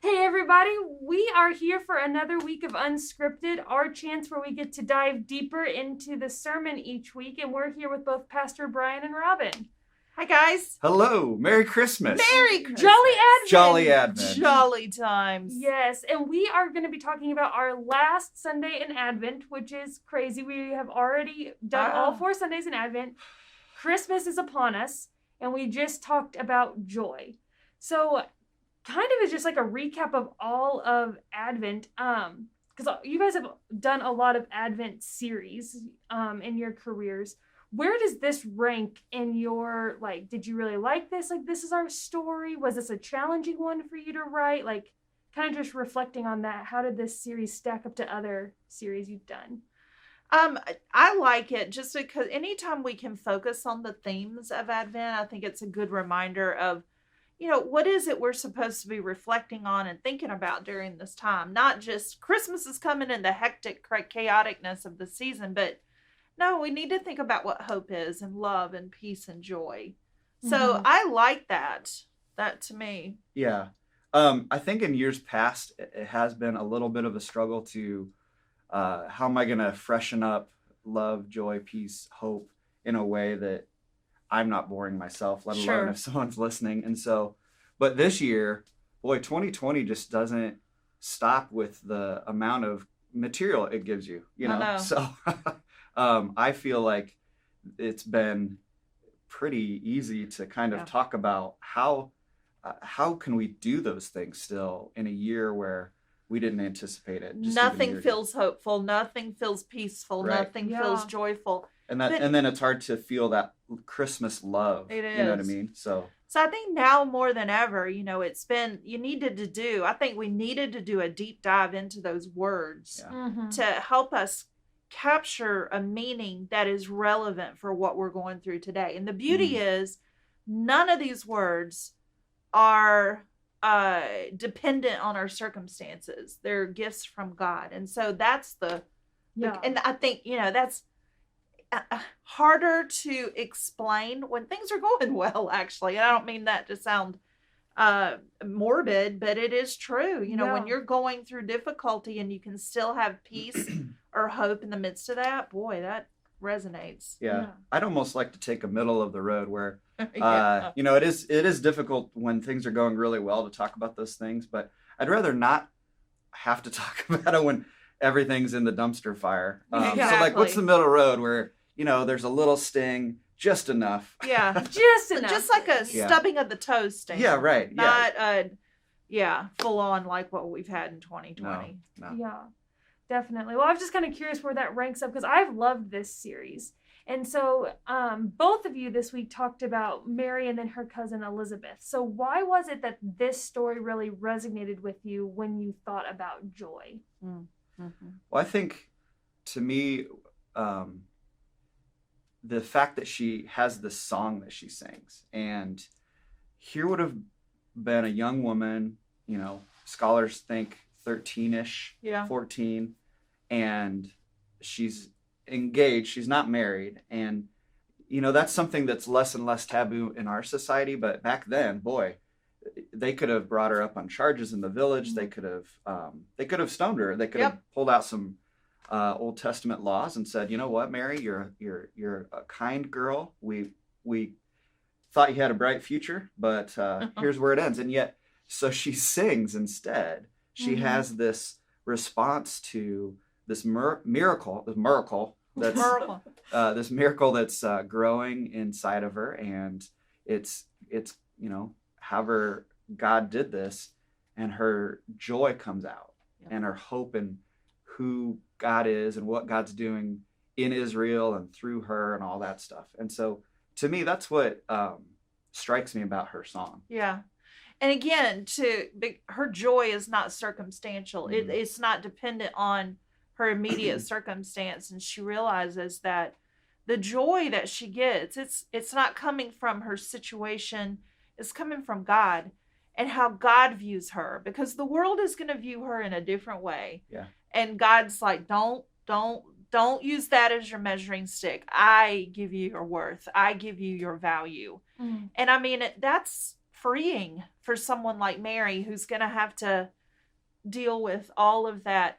Hey everybody, we are here for another week of Unscripted, our chance where we get to dive deeper into the sermon each week, and we're here with both Pastor Brian and Robin. Hi guys. Hello. Merry Christmas. Merry Christmas. Jolly Advent. Jolly Advent. Jolly times. Yes, and we are going to be talking about our last Sunday in Advent, which is crazy. We have already done all 4 Sundays in Advent. Christmas is upon us, and we just talked about joy. So kind of is just like a recap of all of Advent, because you guys have done a lot of Advent series in your careers. Where does this rank in your, like, did you really like this? Like, this is our story. Was this a challenging one for you to write? Like, kind of just reflecting on that. How did this series stack up to other series you've done? I like it just because anytime we can focus on the themes of Advent, I think it's a good reminder of, what is it we're supposed to be reflecting on and thinking about during this time? Not just Christmas is coming in the hectic chaoticness of the season, but no, we need to think about what hope is and love and peace and joy. So I like that. That to me. Yeah. I think in years past, it has been a little bit of a struggle to, how am I going to freshen up love, joy, peace, hope in a way that I'm not boring myself, let alone if someone's listening. And so, but this year, boy, 2020 just doesn't stop with the amount of material it gives you, I know. So I feel like it's been pretty easy to kind of talk about how can we do those things still in a year where we didn't anticipate it. Nothing feels hopeful. Nothing feels peaceful. Right. Nothing feels joyful. And then it's hard to feel that Christmas love. It is. You know what I mean? So I think now more than ever, it's been, I think we needed to do a deep dive into those words to help us capture a meaning that is relevant for what we're going through today. And the beauty is none of these words are dependent on our circumstances. They're gifts from God. And so that's and I think, that's harder to explain when things are going well, actually. And I don't mean that to sound morbid, but it is true. When you're going through difficulty and you can still have peace or hope in the midst of that, boy, that resonates. Yeah. I'd almost like to take a middle of the road where, it is difficult when things are going really well to talk about those things, but I'd rather not have to talk about it when everything's in the dumpster fire. Exactly. So like, what's the middle road where, there's a little sting, just enough. Yeah. Just enough. Just like a stubbing of the toe sting. Yeah, right. Not full on like what we've had in 2020. No. Yeah, definitely. Well, I was just kind of curious where that ranks up because I've loved this series. And so both of you this week talked about Mary and then her cousin Elizabeth. So why was it that this story really resonated with you when you thought about joy? Well, I think to me, the fact that she has this song that she sings, and here would have been a young woman, scholars think 13-ish, 14, and she's engaged, she's not married, and that's something that's less and less taboo in our society, but back then, boy, they could have brought her up on charges in the village. They could have stoned her. They could have pulled out some Old Testament laws and said, you know what, Mary, you're a kind girl. We thought you had a bright future, but here's where it ends. And yet, so she sings instead. She has this response to this miracle that's this miracle that's growing inside of her, and it's however God did this, and her joy comes out, and her hope in who God is and what God's doing in Israel and through her and all that stuff. And so to me, that's what strikes me about her song. Yeah. And again, her joy is not circumstantial. It's not dependent on her immediate circumstance. And she realizes that the joy that she gets, it's not coming from her situation. It's coming from God and how God views her, because the world is going to view her in a different way. Yeah. And God's like, don't use that as your measuring stick. I give you your worth. I give you your value. And I mean, that's freeing for someone like Mary, who's going to have to deal with all of that,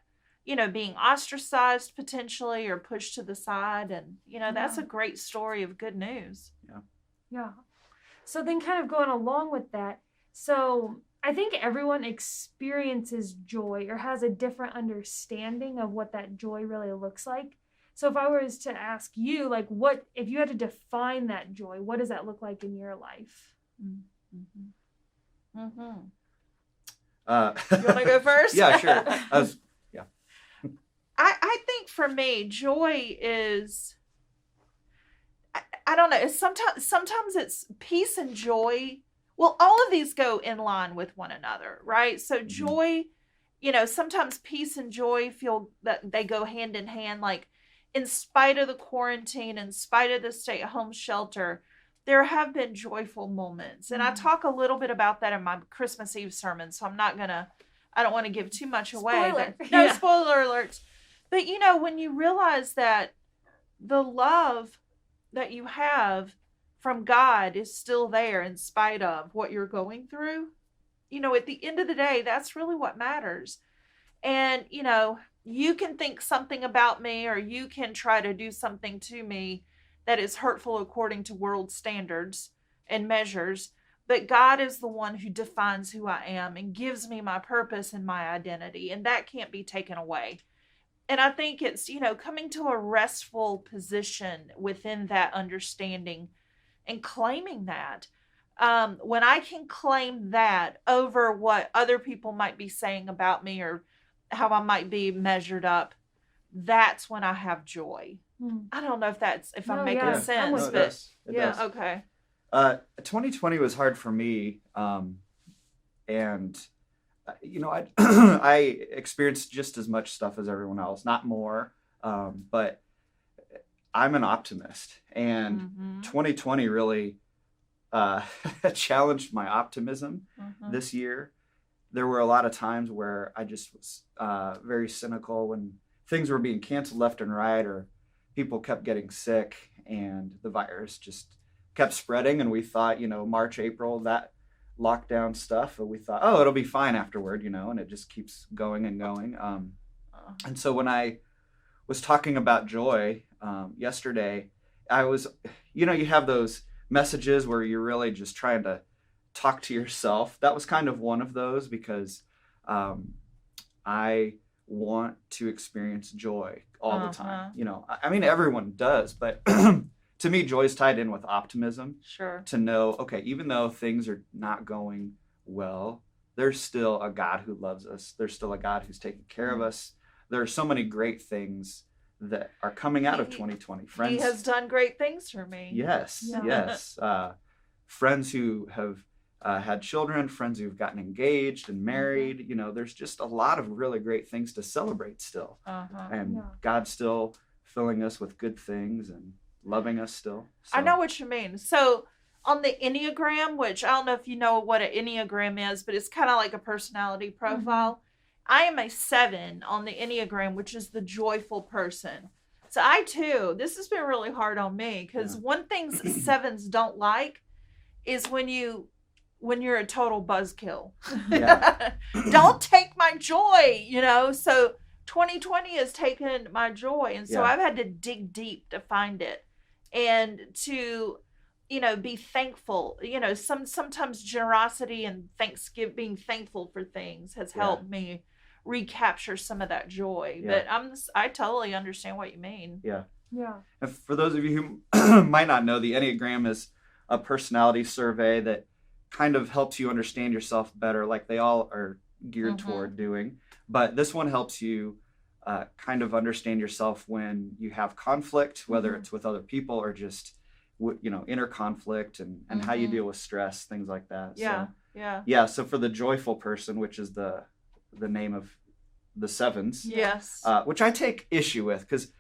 being ostracized potentially or pushed to the side. And, that's a great story of good news. Yeah. Yeah. So then kind of going along with that, so I think everyone experiences joy or has a different understanding of what that joy really looks like. So if I was to ask you, like, what, if you had to define that joy, what does that look like in your life? Mm-hmm. Mm-hmm. You want to go first? Yeah, sure. I think for me, joy is, I don't know. It's sometimes it's peace and joy. Well, all of these go in line with one another, right? So joy, sometimes peace and joy feel that they go hand in hand. Like, in spite of the quarantine, in spite of the stay-at-home shelter, there have been joyful moments. And I talk a little bit about that in my Christmas Eve sermon, so I don't want to give too much away. But no spoiler alerts. But, when you realize that the love that you have from God is still there in spite of what you're going through, at the end of the day, that's really what matters. And, you can think something about me, or you can try to do something to me that is hurtful according to world standards and measures, but God is the one who defines who I am and gives me my purpose and my identity, and that can't be taken away. And I think it's, coming to a restful position within that understanding and claiming that. When I can claim that over what other people might be saying about me or how I might be measured up, that's when I have joy. I don't know if I'm making sense, no, but it does. Okay. 2020 was hard for me, and I experienced just as much stuff as everyone else, not more, but I'm an optimist, and 2020 really challenged my optimism this year. There were a lot of times where I just was very cynical when things were being canceled left and right, or people kept getting sick and the virus just kept spreading. And we thought, March, April, that lockdown stuff, we thought, oh, it'll be fine afterward, and it just keeps going and going. And so when I was talking about joy yesterday, I was, you have those messages where you're really just trying to talk to yourself. That was kind of one of those, because I want to experience joy all the time. I mean, everyone does, but to me, joy is tied in with optimism. Sure. To know, okay, even though things are not going well, there's still a God who loves us. There's still a God who's taking care of us. There are so many great things that are coming out of 2020. Friends, He has done great things for me. Yes, yes. Friends who have had children, friends who've gotten engaged and married. There's just a lot of really great things to celebrate still. And God's still filling us with good things and loving us still. So. I know what you mean. So on the Enneagram, which I don't know if you know what an Enneagram is, but it's kind of like a personality profile. I am a 7 on the Enneagram, which is the joyful person. So I too, this has been really hard on me, because one thing 7s don't like is when you're a total buzzkill. Don't take my joy, so 2020 has taken my joy. And so I've had to dig deep to find it and to, be thankful. Sometimes generosity and being thankful for things has helped me recapture some of that joy. But I totally understand what you mean. Yeah. And for those of you who might not know, the Enneagram is a personality survey that kind of helps you understand yourself better, like they all are geared toward doing. But this one helps you kind of understand yourself when you have conflict, whether it's with other people or just, inner conflict and how you deal with stress, things like that. So for the joyful person, which is the name of the 7s, which I take issue with, because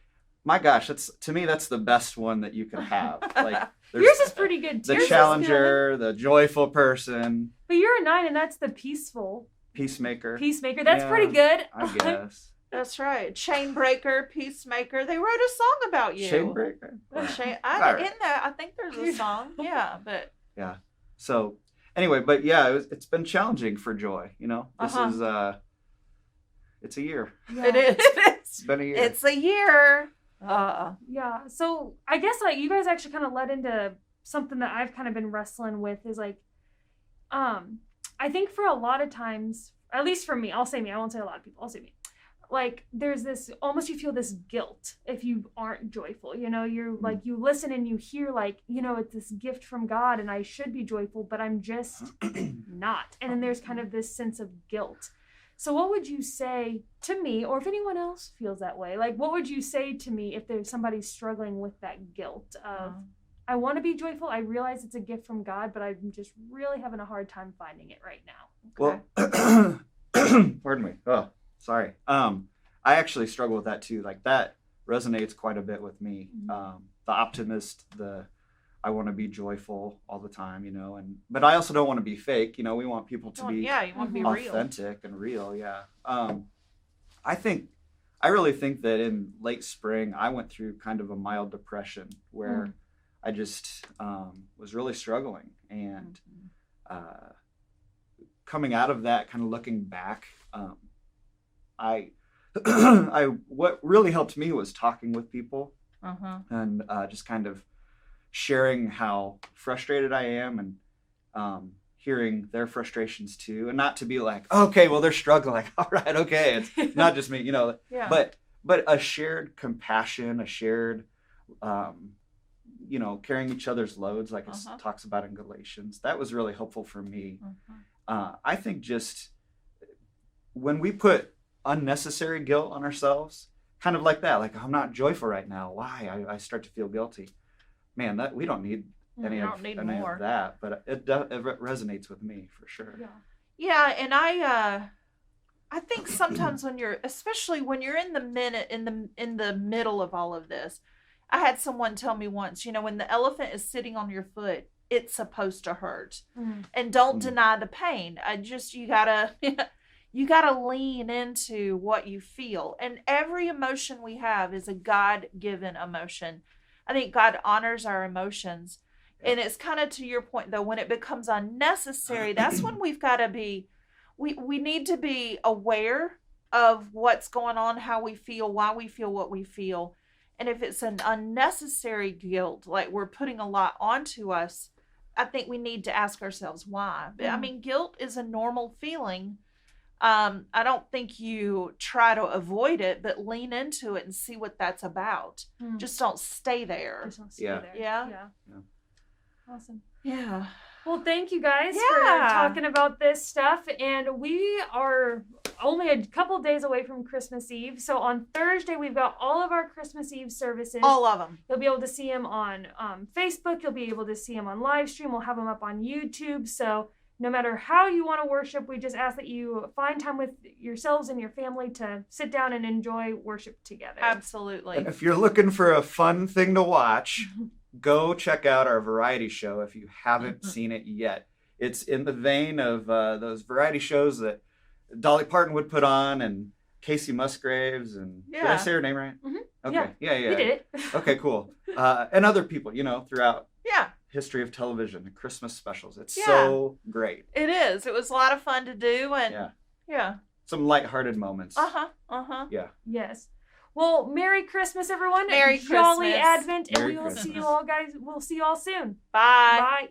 my gosh, to me that's the best one that you can have. Like, yours is pretty good too. The challenger, the joyful person. But you're a 9, and that's the peacemaker. That's pretty good. I guess. That's right. Chain breaker, peacemaker. They wrote a song about you. Chain breaker. I think there's a song. Yeah, but So Anyway, but yeah, it's been challenging for Joy. This is it's a year. Yeah. It is. It's been a year. It's a year. Yeah. So I guess like you guys actually kind of led into something that I've kind of been wrestling with is like, I think for a lot of times, at least for me, I'll say me, I won't say a lot of people, I'll say me. Like there's this, almost you feel this guilt if you aren't joyful, you're like, you listen and you hear like, it's this gift from God and I should be joyful, but I'm just not. And then there's kind of this sense of guilt. So what would you say to me, or if anyone else feels that way, like what would you say to me if there's somebody struggling with that guilt of, I want to be joyful, I realize it's a gift from God, but I'm just really having a hard time finding it right now. Okay. Well, pardon me. Oh, sorry. I actually struggle with that too. Like that resonates quite a bit with me. The optimist, I want to be joyful all the time, but I also don't want to be fake. We want people to be you want to be authentic and real. Yeah. I really think that in late spring, I went through kind of a mild depression where I just was really struggling, and coming out of that, kind of looking back, what really helped me was talking with people and just kind of sharing how frustrated I am and hearing their frustrations too, and not to be like, okay, well they're struggling, like, all right, okay, it's not just me, yeah. but a shared compassion, a shared carrying each other's loads, like it talks about in Galatians. That was really helpful for me. I think just when we put unnecessary guilt on ourselves, kind of like that, like I'm not joyful right now, why? I start to feel guilty. Man, that we don't need any of that, but it resonates with me for sure. Yeah, and I think sometimes especially when you're in the middle of all of this, I had someone tell me once, when the elephant is sitting on your foot, it's supposed to hurt, and don't deny the pain. You gotta lean into what you feel, and every emotion we have is a God-given emotion. I think God honors our emotions, and it's kind of to your point though, when it becomes unnecessary, that's when we've got to be, we need to be aware of what's going on, how we feel, why we feel what we feel. And if it's an unnecessary guilt, like we're putting a lot onto us, I think we need to ask ourselves why. I mean, guilt is a normal feeling. I don't think you try to avoid it, but lean into it and see what that's about. Just don't stay there. Just don't stay there. Yeah. Awesome. Yeah. Well, thank you guys for talking about this stuff. And we are only a couple days away from Christmas Eve. So on Thursday, we've got all of our Christmas Eve services. All of them. You'll be able to see them on Facebook. You'll be able to see them on live stream. We'll have them up on YouTube. So no matter how you want to worship, we just ask that you find time with yourselves and your family to sit down and enjoy worship together. Absolutely. And if you're looking for a fun thing to watch, go check out our variety show if you haven't seen it yet. It's in the vein of those variety shows that Dolly Parton would put on, and Casey Musgraves, and did I say her name right? Okay. Yeah. You did it. Okay, cool. And other people, throughout Yeah. history of television, the Christmas specials. It's so great. It is. It was a lot of fun to do, and yeah. Some lighthearted moments. Yeah. Yes. Well, Merry Christmas, everyone. Merry Jolly Christmas. Advent, and Merry we will see Christmas. you all, guys. We'll see you all soon. Bye. Bye.